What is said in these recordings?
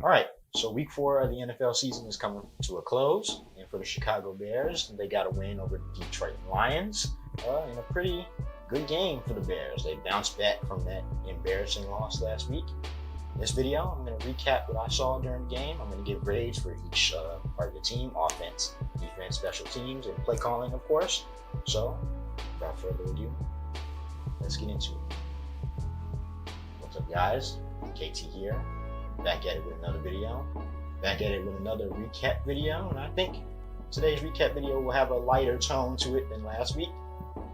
All right, so week 4 of the NFL season is coming to a close, and for the Chicago Bears, they got a win over the Detroit Lions in a pretty good game for the Bears. They bounced back from that embarrassing loss last week. In this video, I'm going to recap what I saw during the game. I'm going to give grades for each part of the team: offense, defense, special teams, and play calling, of course. So, without further ado, let's get into it. What's up, guys? KT here. Back at it with another video, back at it with another recap video, and I think today's recap video will have a lighter tone to it than last week.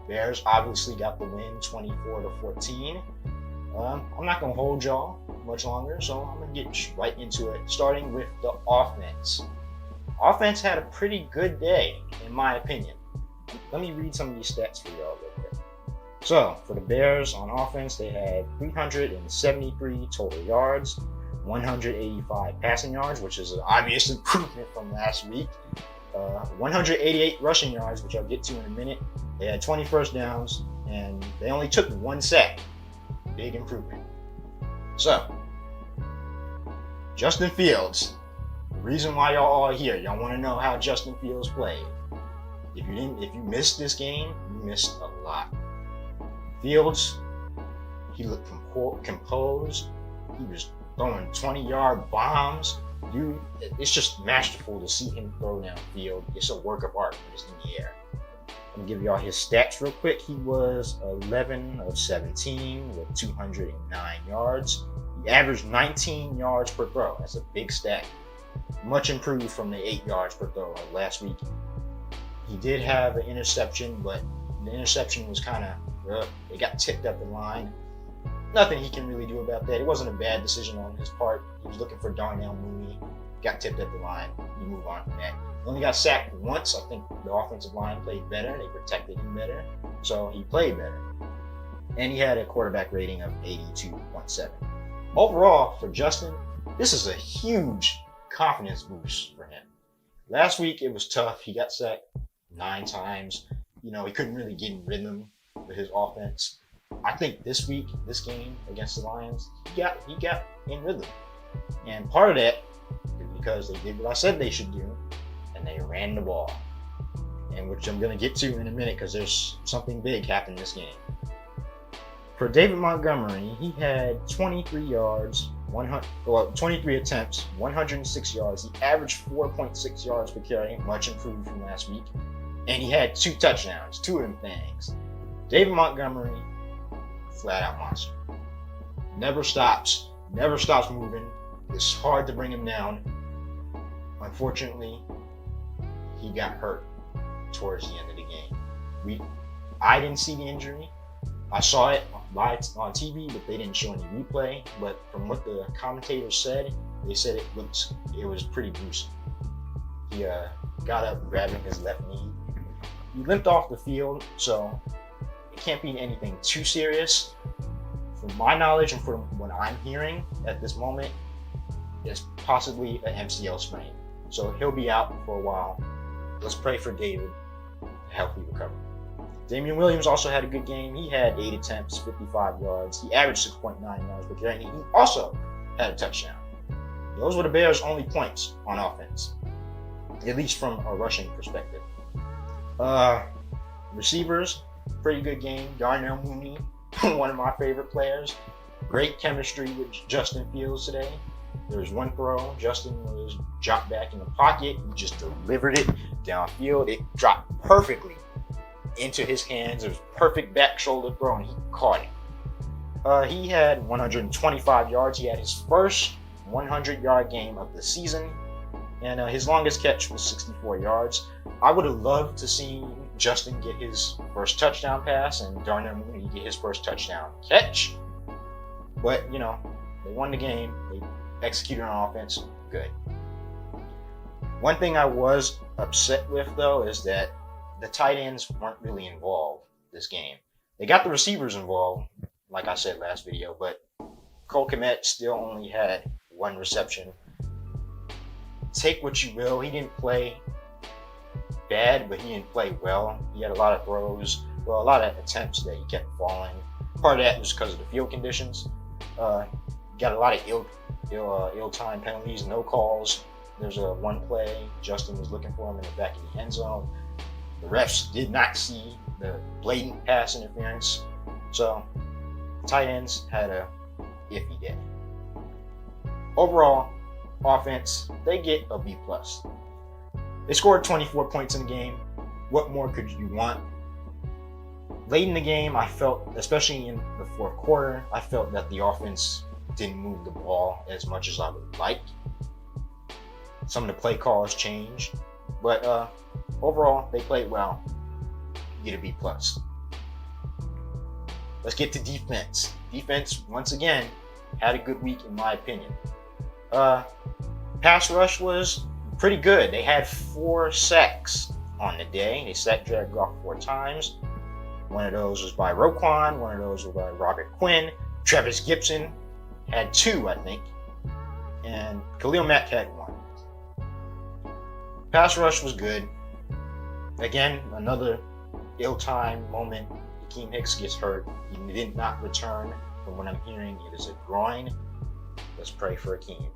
Bears obviously got the win 24-14. I'm not going to hold y'all much longer, so I'm going to get right into it, starting with the offense. Offense had a pretty good day, in my opinion. Let me read some of these stats for y'all real quick. So, for the Bears on offense, they had 373 total yards, 185 passing yards, which is an obvious improvement from last week. 188 rushing yards, which I'll get to in a minute. They had 20 first downs, and they only took 1 sack. Big improvement. So, Justin Fields. The reason why y'all are here, y'all want to know how Justin Fields played. If you missed this game, you missed a lot. Fields, he looked composed. He was throwing 20-yard bombs. Dude, it's just masterful to see him throw downfield. It's a work of art when he's in the air. I'm going to give y'all his stats real quick. He was 11 of 17 with 209 yards. He averaged 19 yards per throw. That's a big stat. Much improved from the 8 yards per throw last week. He did have an interception, but the interception was kind of, it got tipped up the line. Nothing he can really do about that. It wasn't a bad decision on his part. He was looking for Darnell Mooney, got tipped at the line. You move on from that. He only got sacked once. I think the offensive line played better. They protected him better, so he played better. And he had a quarterback rating of 82.7. Overall, for Justin, this is a huge confidence boost for him. Last week, it was tough. He got sacked 9 times. He couldn't really get in rhythm with his offense. I think this week, this game against the Lions, he got in rhythm. And part of that is because they did what I said they should do, and they ran the ball. And which I'm going to get to in a minute because there's something big happening this game. For David Montgomery, he had 23 yards, 23 attempts, 106 yards. He averaged 4.6 yards per carry, much improved from last week. And he had 2 touchdowns, 2 of them things. David Montgomery, flat out monster. Never stops moving. It's hard to bring him down. Unfortunately, he got hurt towards the end of the game. I didn't see the injury. I saw it on TV, but they didn't show any replay. But from what the commentators said, they said it was pretty gruesome. He got up, grabbing his left knee. He limped off the field, so it can't be anything too serious. From my knowledge and from what I'm hearing at this moment, it's possibly an MCL sprain. So he'll be out for a while. Let's pray for David to healthy recovery. Damian Williams also had a good game. He had 8 attempts, 55 yards. He averaged 6.9 yards per carry. He also had a touchdown. Those were the Bears' only points on offense, at least from a rushing perspective. Receivers, pretty good game. Darnell Mooney, one of my favorite players. Great chemistry with Justin Fields today. There was one throw. Justin was dropped back in the pocket. He just delivered it downfield. It dropped perfectly into his hands. It was a perfect back shoulder throw, and he caught it. He had 125 yards. He had his first 100-yard game of the season, and his longest catch was 64 yards. I would have loved to see Justin get his first touchdown pass and Darnell Mooney get his first touchdown catch. But, they won the game. They executed on offense. Good. One thing I was upset with, though, is that the tight ends weren't really involved this game. They got the receivers involved, like I said last video, but Cole Kmet still only had 1 reception. Take what you will. He didn't play bad, but he didn't play well. He had a lot of throws, a lot of attempts that he kept falling. Part of that was because of the field conditions. got a lot of ill-timed penalties, no calls. There's a one play, Justin was looking for him in the back of the end zone. The refs did not see the blatant pass interference. So tight ends had a iffy day. Overall, offense, they get a B+. They scored 24 points in the game. What more could you want? Late in the game, I felt, especially in the fourth quarter, I felt that the offense didn't move the ball as much as I would like. Some of the play calls changed, but overall, they played well. You get a B+. Let's get to defense. Defense, once again, had a good week in my opinion. Pass rush was pretty good. They had 4 sacks on the day. They sacked Jared Goff 4 times. One of those was by Roquan. One of those was by Robert Quinn. Travis Gibson had 2, I think. And Khalil Mack had 1. Pass rush was good. Again, another ill-timed moment. Akeem Hicks gets hurt. He did not return. From what I'm hearing, it is a groin. Let's pray for Akeem.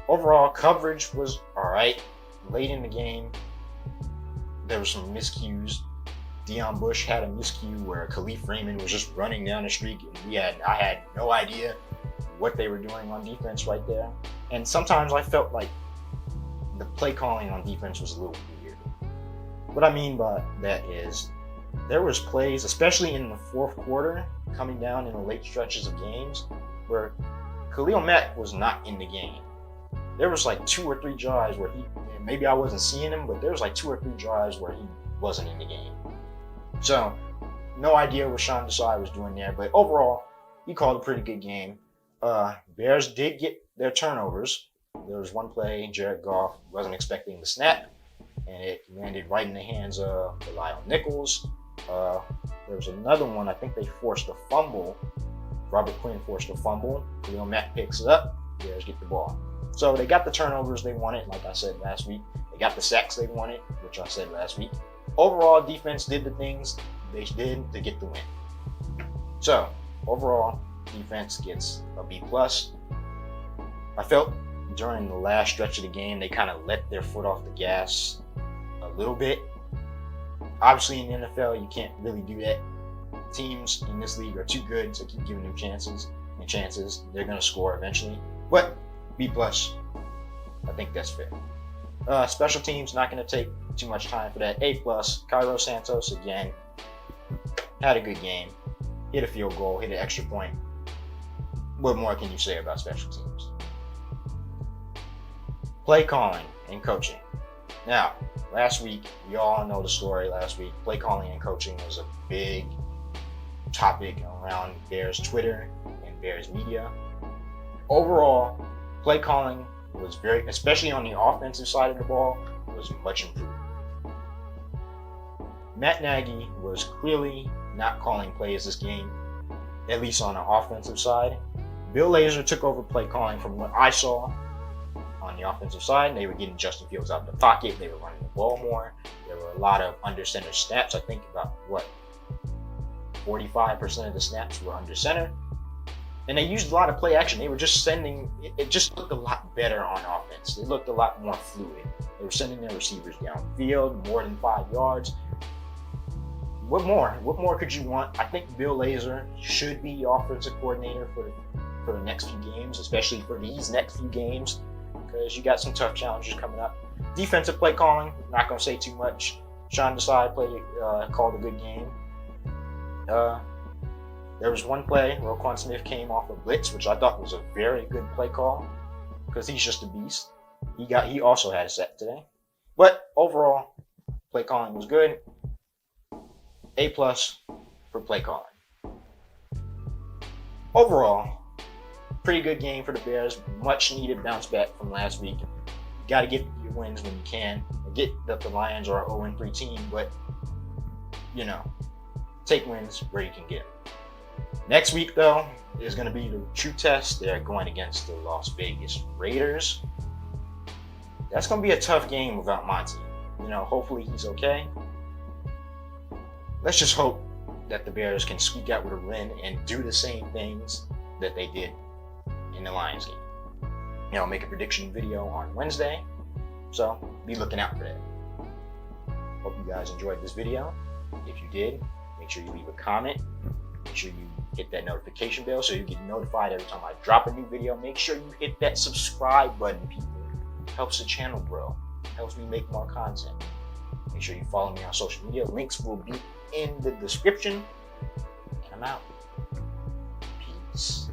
Overall, coverage was alright. Late in the game, there were some miscues. Deion Bush had a miscue where Khalif Raymond was just running down the street, and I had no idea what they were doing on defense right there. And sometimes I felt like the play calling on defense was a little weird. What I mean by that is there was plays, especially in the fourth quarter, coming down in the late stretches of games, where Khalil Mack was not in the game. There was like 2 or 3 drives where maybe I wasn't seeing him, but there was like 2 or 3 drives where he wasn't in the game. So, no idea what Sean Desai was doing there, but overall, he called a pretty good game. Bears did get their turnovers. There was one play, Jared Goff wasn't expecting the snap, and it landed right in the hands of Lyle Nichols. There was another one, I think they forced a fumble. Robert Quinn forced a fumble. Khalil Mack picks it up. Bears get the ball. So they got the turnovers they wanted, like I said last week. They got the sacks they wanted, which I said last week. Overall, defense did the things they did to get the win. So, overall, defense gets a B+. I felt during the last stretch of the game, they kind of let their foot off the gas a little bit. Obviously, in the NFL, you can't really do that. Teams in this league are too good to keep giving them chances. They're going to score eventually. But B+. I think that's fair. Special teams, not going to take too much time for that. A+. Cairo Santos, again, had a good game. Hit a field goal, hit an extra point. What more can you say about special teams? Play calling and coaching. Now, last week, we all know the story last week. Play calling and coaching was a big topic around Bears Twitter and Bears media. Overall, play calling was very, especially on the offensive side of the ball, was much improved. Matt Nagy was clearly not calling plays this game, at least on the offensive side. Bill Lazor took over play calling from what I saw on the offensive side. They were getting Justin Fields out of the pocket. They were running the ball more. There were a lot of under center snaps. I think about 45% of the snaps were under center. And they used a lot of play action. They were just sending, it just looked a lot better on offense. They looked a lot more fluid. They were sending their receivers downfield, more than 5 yards. What more? What more could you want? I think Bill Lazor should be offensive coordinator for the next few games, especially for these next few games, because you got some tough challenges coming up. Defensive play calling, not going to say too much. Sean Desai called a good game. There was one play, Roquan Smith came off a blitz, which I thought was a very good play call, because he's just a beast. He also had a sack today. But overall, play calling was good. A+ for play calling. Overall, pretty good game for the Bears. Much needed bounce back from last week. You got to get your wins when you can. I get that the Lions are an 0-3 team, but take wins where you can get them. Next week, though, is going to be the true test. They're going against the Las Vegas Raiders. That's going to be a tough game without Monty. Hopefully he's okay. Let's just hope that the Bears can squeak out with a win and do the same things that they did in the Lions game. You know, make a prediction video on Wednesday. So be looking out for that. Hope you guys enjoyed this video. If you did, make sure you leave a comment. Make sure you hit that notification bell so you get notified every time I drop a new video. Make sure you hit that subscribe button, people. It helps the channel grow. It helps me make more content. Make sure you follow me on social media. Links will be in the description. And I'm out. Peace.